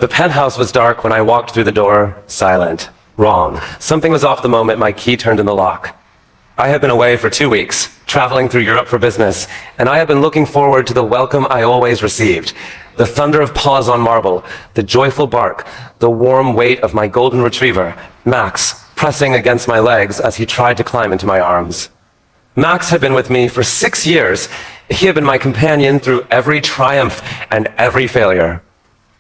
The penthouse was dark when I walked through the door, silent. Wrong. Something was off the moment my key turned in the lock. I had been away for 2 weeks, traveling through Europe for business, and I had been looking forward to the welcome I always received. The thunder of paws on marble, the joyful bark, the warm weight of my golden retriever, Max, pressing against my legs as he tried to climb into my arms. Max had been with me for 6 years. He had been my companion through every triumph and every failure.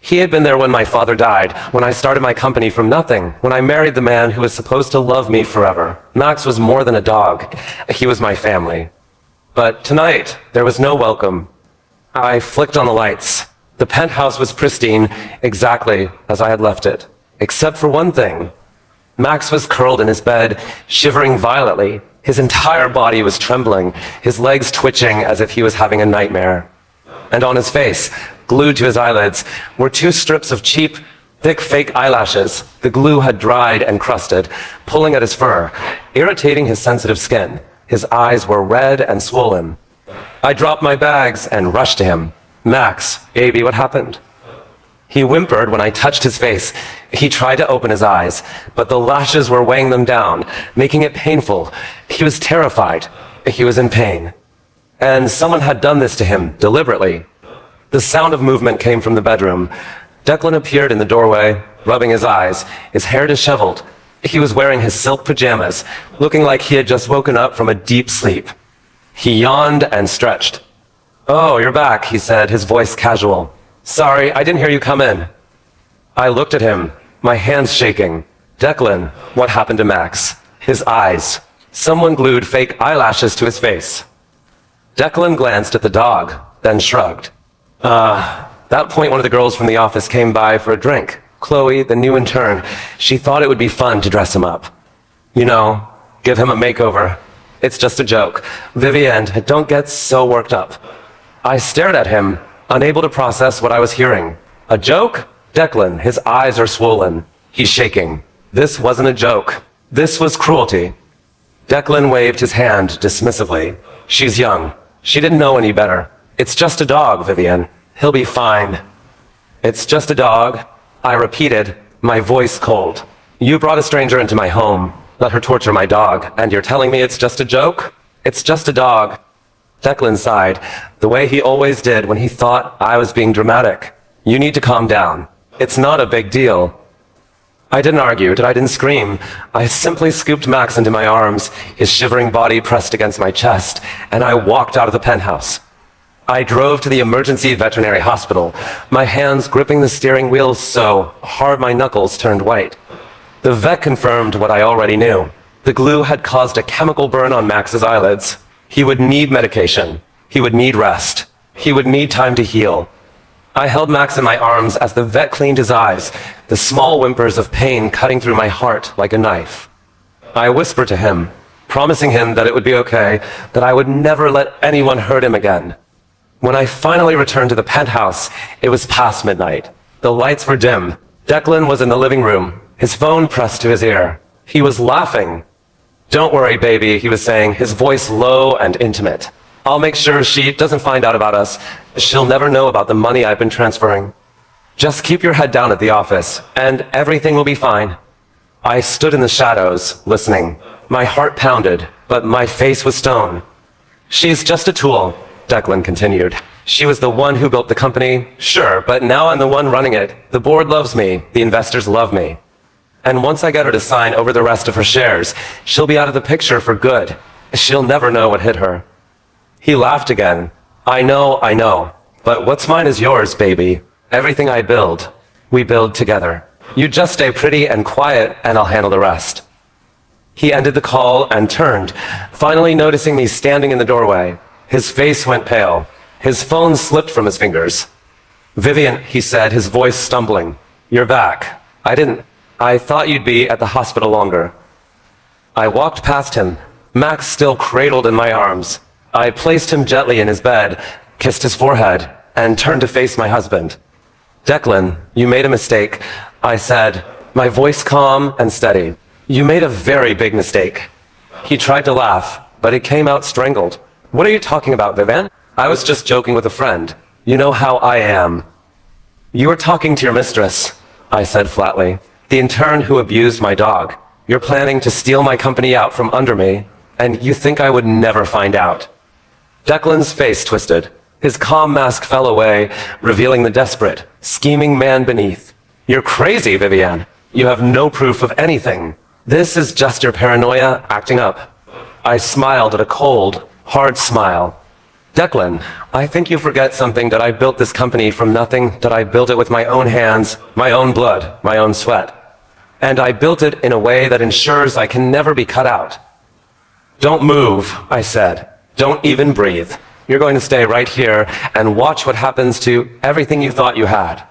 He had been there when my father died, when I started my company from nothing, when I married the man who was supposed to love me forever. Max was more than a dog. He was my family. But tonight, there was no welcome. I flicked on the lights. The penthouse was pristine, exactly as I had left it, except for one thing. Max was curled in his bed, shivering violently. His entire body was trembling, his legs twitching as if he was having a nightmare. And on his face, glued to his eyelids, were 2 strips of cheap, thick fake eyelashes. The glue had dried and crusted, pulling at his fur, irritating his sensitive skin. His eyes were red and swollen. I dropped my bags and rushed to him. "Max, baby, what happened?" He whimpered when I touched his face. He tried to open his eyes, but the lashes were weighing them down, making it painful. He was terrified. He was in pain. And someone had done this to him, deliberately. The sound of movement came from the bedroom. Declan appeared in the doorway, rubbing his eyes, his hair disheveled. He was wearing his silk pajamas, looking like he had just woken up from a deep sleep. He yawned and stretched. "Oh, you're back," he said, his voice casual. "Sorry, I didn't hear you come in." I looked at him, my hands shaking. "Declan, what happened to Max?" His eyes. Someone glued fake eyelashes to his face. Declan glanced at the dog, then shrugged. That point one of the girls from the office came by for a drink. Chloe, the new intern, she thought it would be fun to dress him up. You know, give him a makeover. It's just a joke. Vivienne, don't get so worked up. I stared at him, unable to process what I was hearing. A joke? Declan, his eyes are swollen. He's shaking. This wasn't a joke. This was cruelty. Declan waved his hand dismissively. She's young. She didn't know any better. It's just a dog, Vivienne. He'll be fine. It's just a dog, I repeated, my voice cold. You brought a stranger into my home, let her torture my dog, and you're telling me it's just a joke? It's just a dog. Declan sighed, the way he always did when he thought I was being dramatic. You need to calm down. It's not a big deal. I didn't argue, I didn't scream. I simply scooped Max into my arms, his shivering body pressed against my chest, and I walked out of the penthouse. I drove to the emergency veterinary hospital, my hands gripping the steering wheel so hard my knuckles turned white. The vet confirmed what I already knew. The glue had caused a chemical burn on Max's eyelids. He would need medication. He would need rest. He would need time to heal. I held Max in my arms as the vet cleaned his eyes, the small whimpers of pain cutting through my heart like a knife. I whispered to him, promising him that it would be okay, that I would never let anyone hurt him again. When I finally returned to the penthouse, it was past midnight. The lights were dim. Declan was in the living room, his phone pressed to his ear. He was laughing. Don't worry, baby, he was saying, his voice low and intimate. I'll make sure she doesn't find out about us. She'll never know about the money I've been transferring. Just keep your head down at the office, and everything will be fine. I stood in the shadows, listening. My heart pounded, but my face was stone. She's just a tool, Declan continued. She was the one who built the company, sure, but now I'm the one running it. The board loves me, the investors love me. And once I get her to sign over the rest of her shares, she'll be out of the picture for good. She'll never know what hit her. He laughed again. I know, but what's mine is yours, baby. Everything I build, we build together. You just stay pretty and quiet, and I'll handle the rest. He ended the call and turned, finally noticing me standing in the doorway. His face went pale. His phone slipped from his fingers. Vivienne, he said, his voice stumbling. You're back. I thought you'd be at the hospital longer. I walked past him, Max still cradled in my arms. I placed him gently in his bed, kissed his forehead, and turned to face my husband. Declan, you made a mistake, I said, my voice calm and steady. You made a very big mistake. He tried to laugh, but it came out strangled. What are you talking about, Vivienne? I was just joking with a friend. You know how I am. You were talking to your mistress, I said flatly. The intern who abused my dog. You're planning to steal my company out from under me, and you think I would never find out. Declan's face twisted. His calm mask fell away, revealing the desperate, scheming man beneath. You're crazy, Vivian. You have no proof of anything. This is just your paranoia acting up. I smiled at a cold, hard smile. Declan, I think you forget something, that I built this company from nothing, that I built it with my own hands, my own blood, my own sweat. And I built it in a way that ensures I can never be cut out. Don't move, I said. Don't even breathe. You're going to stay right here and watch what happens to everything you thought you had.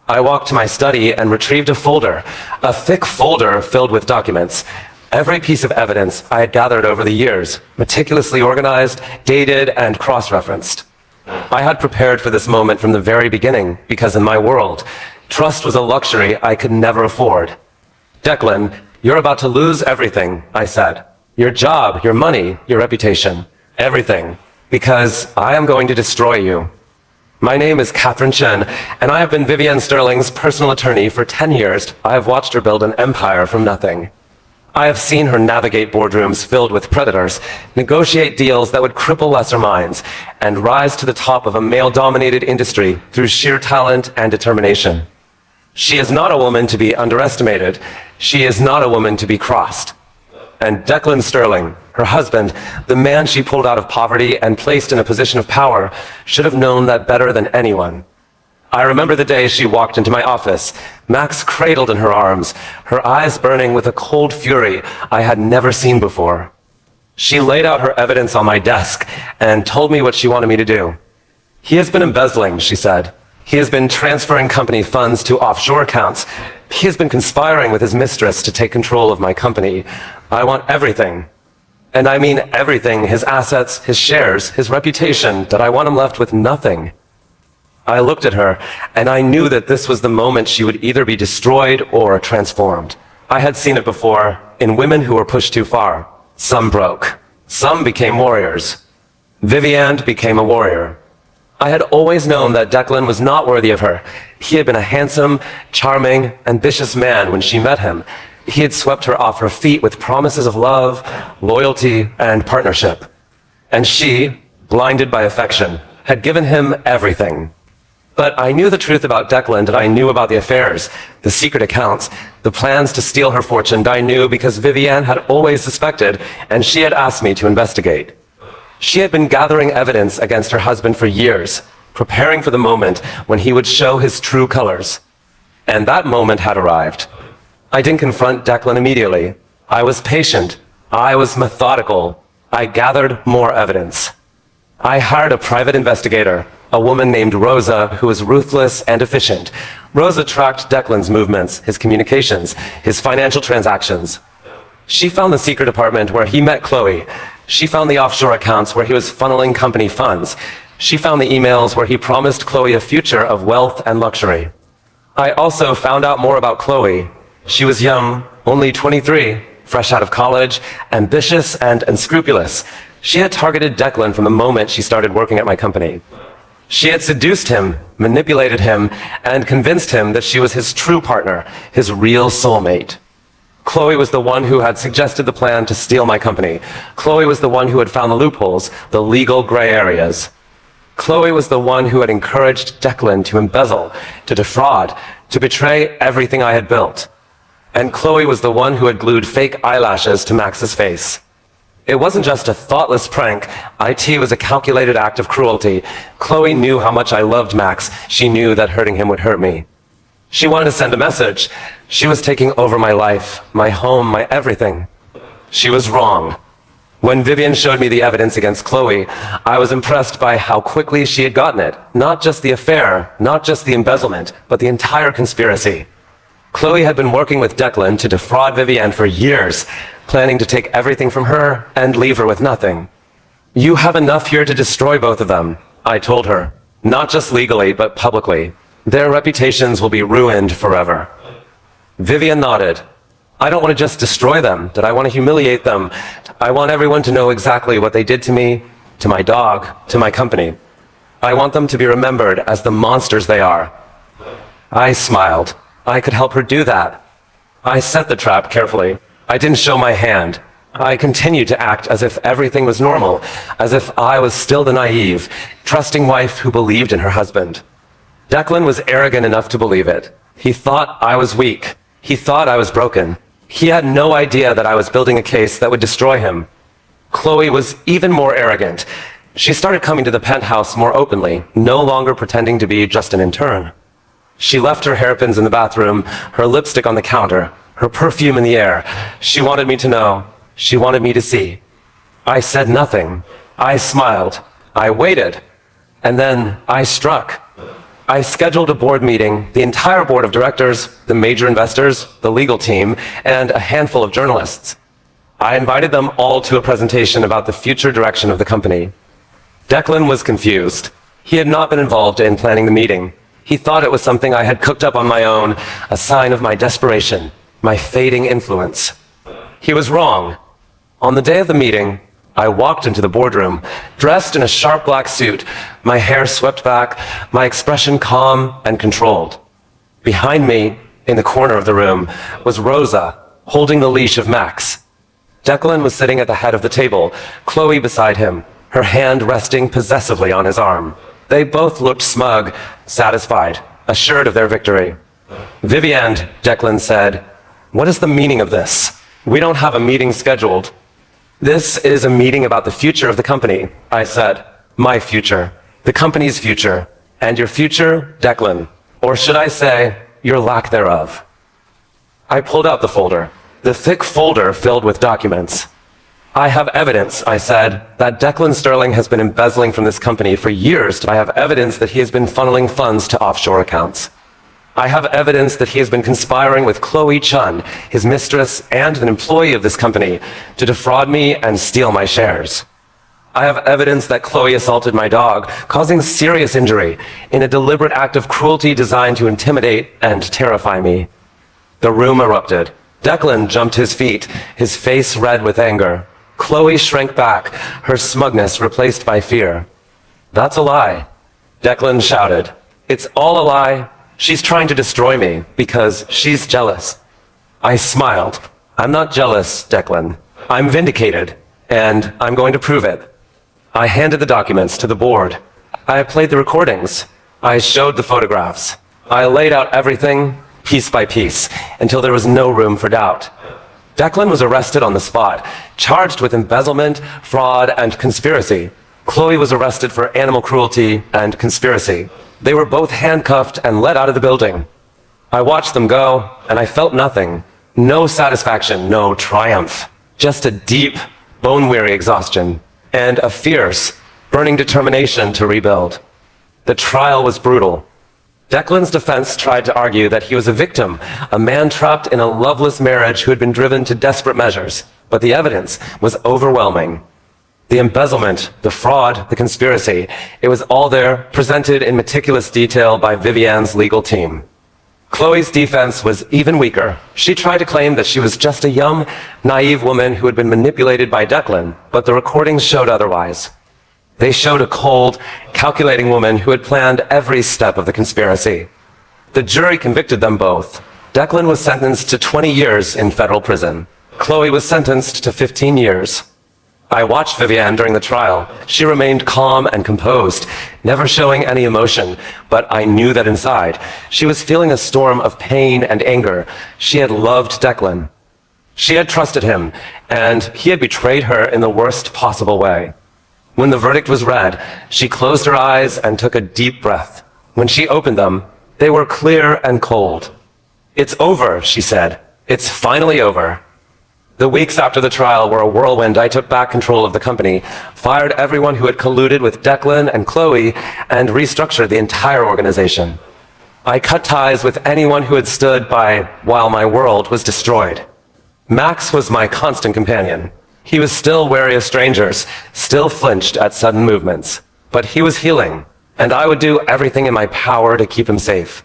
I walked to my study and retrieved a folder, a thick folder filled with documents. Every piece of evidence I had gathered over the years, meticulously organized, dated, and cross-referenced. I had prepared for this moment from the very beginning, because in my world, trust was a luxury I could never afford. Declan, you're about to lose everything, I said. Your job, your money, your reputation, everything, because I am going to destroy you. My name is Catherine Chen, and I have been Vivian Sterling's personal attorney for 10 years. I have watched her build an empire from nothing. I have seen her navigate boardrooms filled with predators, negotiate deals that would cripple lesser minds, and rise to the top of a male-dominated industry through sheer talent and determination. She is not a woman to be underestimated. She is not a woman to be crossed. And Declan Sterling, her husband, the man she pulled out of poverty and placed in a position of power, should have known that better than anyone. I remember the day she walked into my office, Max cradled in her arms, her eyes burning with a cold fury I had never seen before. She laid out her evidence on my desk and told me what she wanted me to do. He has been embezzling, she said. He has been transferring company funds to offshore accounts. He has been conspiring with his mistress to take control of my company. I want everything. And I mean everything, his assets, his shares, his reputation, that I want him left with nothing. I looked at her, and I knew that this was the moment she would either be destroyed or transformed. I had seen it before, in women who were pushed too far. Some broke. Some became warriors. Vivian became a warrior. I had always known that Declan was not worthy of her. He had been a handsome, charming, ambitious man when she met him. He had swept her off her feet with promises of love, loyalty, and partnership. And she, blinded by affection, had given him everything. But I knew the truth about Declan that I knew about the affairs, the secret accounts, the plans to steal her fortune. I knew because Vivian had always suspected, and she had asked me to investigate. She had been gathering evidence against her husband for years, preparing for the moment when he would show his true colors. And that moment had arrived. I didn't confront Declan immediately. I was patient. I was methodical. I gathered more evidence. I hired a private investigator, a woman named Rosa, who was ruthless and efficient. Rosa tracked Declan's movements, his communications, his financial transactions. She found the secret apartment where he met Chloe. She found the offshore accounts where he was funneling company funds. She found the emails where he promised Chloe a future of wealth and luxury. I also found out more about Chloe. She was young, only 23, fresh out of college, ambitious and unscrupulous. She had targeted Declan from the moment she started working at my company. She had seduced him, manipulated him, and convinced him that she was his true partner, his real soulmate. Chloe was the one who had suggested the plan to steal my company. Chloe was the one who had found the loopholes, the legal gray areas. Chloe was the one who had encouraged Declan to embezzle, to defraud, to betray everything I had built. And Chloe was the one who had glued fake eyelashes to Max's face. It wasn't just a thoughtless prank. IT was a calculated act of cruelty. Chloe knew how much I loved Max. She knew that hurting him would hurt me. She wanted to send a message. She was taking over my life, my home, my everything. She was wrong. When Vivian showed me the evidence against Chloe, I was impressed by how quickly she had gotten it. Not just the affair, not just the embezzlement, but the entire conspiracy. Chloe had been working with Declan to defraud Vivian for years, planning to take everything from her and leave her with nothing. You have enough here to destroy both of them, I told her. Not just legally, but publicly. Their reputations will be ruined forever. Vivian nodded. I don't want to just destroy them, that I want to humiliate them. I want everyone to know exactly what they did to me, to my dog, to my company. I want them to be remembered as the monsters they are. I smiled. I could help her do that. I set the trap carefully. I didn't show my hand. I continued to act as if everything was normal, as if I was still the naive, trusting wife who believed in her husband. Declan was arrogant enough to believe it. He thought I was weak. He thought I was broken. He had no idea that I was building a case that would destroy him. Chloe was even more arrogant. She started coming to the penthouse more openly, no longer pretending to be just an intern. She left her hairpins in the bathroom, her lipstick on the counter, her perfume in the air. She wanted me to know. She wanted me to see. I said nothing. I smiled. I waited. And then I struck. I scheduled a board meeting, the entire board of directors, the major investors, the legal team, and a handful of journalists. I invited them all to a presentation about the future direction of the company. Declan was confused. He had not been involved in planning the meeting. He thought it was something I had cooked up on my own, a sign of my desperation, my fading influence. He was wrong. On the day of the meeting, I walked into the boardroom, dressed in a sharp black suit, my hair swept back, my expression calm and controlled. Behind me, in the corner of the room, was Rosa, holding the leash of Max. Declan was sitting at the head of the table, Chloe beside him, her hand resting possessively on his arm. They both looked smug, satisfied, assured of their victory. "Vivienne," Declan said, "what is the meaning of this? We don't have a meeting scheduled." "This is a meeting about the future of the company," I said. "My future, the company's future, and your future, Declan. Or should I say, your lack thereof." I pulled out the folder, the thick folder filled with documents. "I have evidence," I said, "that Declan Sterling has been embezzling from this company for years. I have evidence that he has been funneling funds to offshore accounts. I have evidence that he has been conspiring with Chloe Chun, his mistress and an employee of this company, to defraud me and steal my shares. I have evidence that Chloe assaulted my dog, causing serious injury, in a deliberate act of cruelty designed to intimidate and terrify me." The room erupted. Declan jumped to his feet, his face red with anger. Chloe shrank back, her smugness replaced by fear. "That's a lie," Declan shouted. "It's all a lie. She's trying to destroy me because she's jealous." I smiled. "I'm not jealous, Declan. I'm vindicated, and I'm going to prove it." I handed the documents to the board. I played the recordings. I showed the photographs. I laid out everything, piece by piece, until there was no room for doubt. Declan was arrested on the spot, charged with embezzlement, fraud, and conspiracy. Chloe was arrested for animal cruelty and conspiracy. They were both handcuffed and let out of the building. I watched them go, and I felt nothing. No satisfaction, no triumph. Just a deep, bone-weary exhaustion, and a fierce, burning determination to rebuild. The trial was brutal. Declan's defense tried to argue that he was a victim, a man trapped in a loveless marriage who had been driven to desperate measures. But the evidence was overwhelming. The embezzlement, the fraud, the conspiracy, it was all there, presented in meticulous detail by Vivienne's legal team. Chloe's defense was even weaker. She tried to claim that she was just a young, naive woman who had been manipulated by Declan, but the recordings showed otherwise. They showed a cold, calculating woman who had planned every step of the conspiracy. The jury convicted them both. Declan was sentenced to 20 years in federal prison. Chloe was sentenced to 15 years. I watched Vivienne during the trial. She remained calm and composed, never showing any emotion, but I knew that inside, she was feeling a storm of pain and anger. She had loved Declan. She had trusted him, and he had betrayed her in the worst possible way. When the verdict was read, she closed her eyes and took a deep breath. When she opened them, they were clear and cold. "It's over," she said. "It's finally over." The weeks after the trial were a whirlwind. I took back control of the company, fired everyone who had colluded with Declan and Chloe, and restructured the entire organization. I cut ties with anyone who had stood by while my world was destroyed. Max was my constant companion. He was still wary of strangers, still flinched at sudden movements. But he was healing, and I would do everything in my power to keep him safe.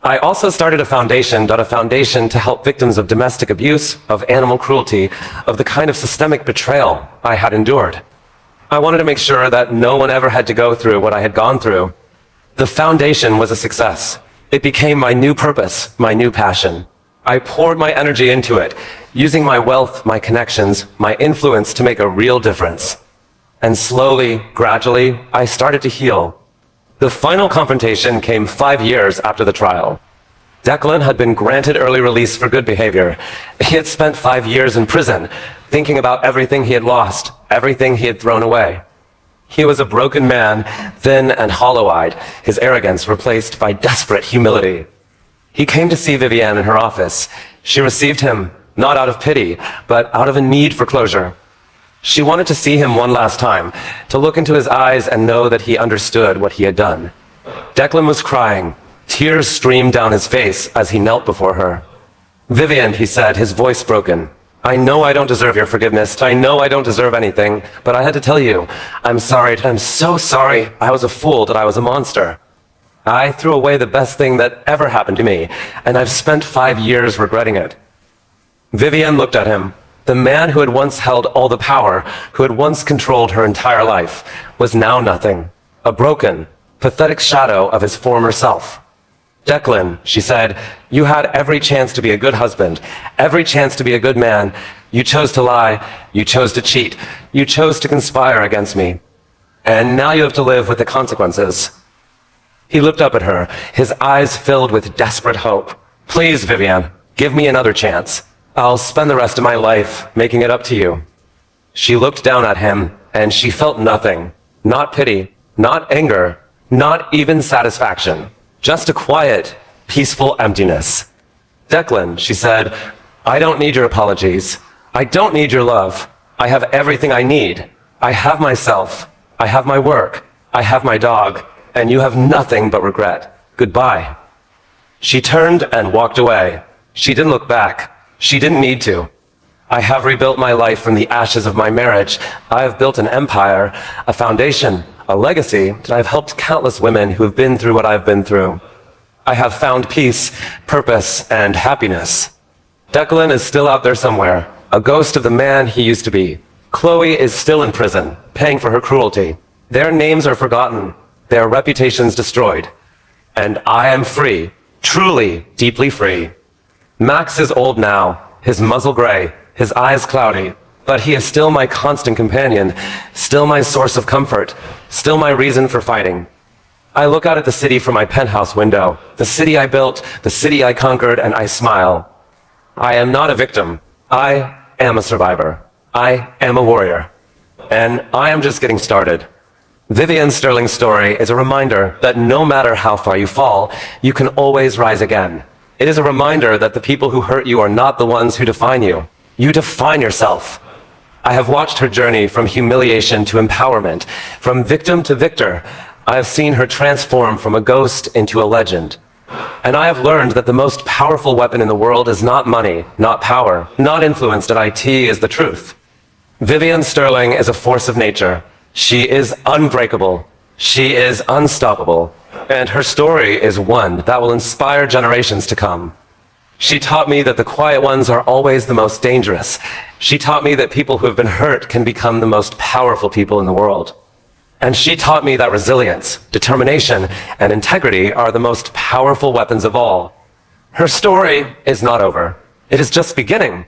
I also started a foundation to help victims of domestic abuse, of animal cruelty, of the kind of systemic betrayal I had endured. I wanted to make sure that no one ever had to go through what I had gone through. The foundation was a success. It became my new purpose, my new passion. I poured my energy into it, using my wealth, my connections, my influence to make a real difference. And slowly, gradually, I started to heal. The final confrontation came 5 years after the trial. Declan had been granted early release for good behavior. He had spent 5 years in prison, thinking about everything he had lost, everything he had thrown away. He was a broken man, thin and hollow-eyed, his arrogance replaced by desperate humility. He came to see Vivienne in her office. She received him, not out of pity, but out of a need for closure. She wanted to see him one last time, to look into his eyes and know that he understood what he had done. Declan was crying. Tears streamed down his face as he knelt before her. "Vivienne," he said, his voice broken. "I know I don't deserve your forgiveness. I know I don't deserve anything, but I had to tell you. I'm sorry. I'm so sorry. I was a fool, that I was a monster. I threw away the best thing that ever happened to me, and I've spent 5 years regretting it." Vivienne looked at him. The man who had once held all the power, who had once controlled her entire life, was now nothing. A broken, pathetic shadow of his former self. "Declan," she said, "you had every chance to be a good husband, every chance to be a good man. You chose to lie, you chose to cheat, you chose to conspire against me. And now you have to live with the consequences." He looked up at her, his eyes filled with desperate hope. "Please, Vivienne, give me another chance. I'll spend the rest of my life making it up to you." She looked down at him, and she felt nothing. Not pity, not anger, not even satisfaction. Just a quiet, peaceful emptiness. "Declan," she said, "I don't need your apologies. I don't need your love. I have everything I need. I have myself. I have my work. I have my dog. And you have nothing but regret. Goodbye." She turned and walked away. She didn't look back. She didn't need to. I have rebuilt my life from the ashes of my marriage. I have built an empire, a foundation, a legacy that I've helped countless women who have been through what I've been through. I have found peace, purpose, and happiness. Declan is still out there somewhere, a ghost of the man he used to be. Chloe is still in prison, paying for her cruelty. Their names are forgotten, their reputations destroyed. And I am free, truly, deeply free. Max is old now, his muzzle gray, his eyes cloudy, but he is still my constant companion, still my source of comfort, still my reason for fighting. I look out at the city from my penthouse window, the city I built, the city I conquered, and I smile. I am not a victim. I am a survivor. I am a warrior. And I am just getting started. Vivienne Sterling's story is a reminder that no matter how far you fall, you can always rise again. It is a reminder that the people who hurt you are not the ones who define you. You define yourself. I have watched her journey from humiliation to empowerment, from victim to victor. I have seen her transform from a ghost into a legend. And I have learned that the most powerful weapon in the world is not money, not power, not influence, that IT is the truth. Vivienne Sterling is a force of nature. She is unbreakable. She is unstoppable. And her story is one that will inspire generations to come. She taught me that the quiet ones are always the most dangerous. She taught me that people who have been hurt can become the most powerful people in the world. And she taught me that resilience, determination, and integrity are the most powerful weapons of all. Her story is not over. It is just beginning.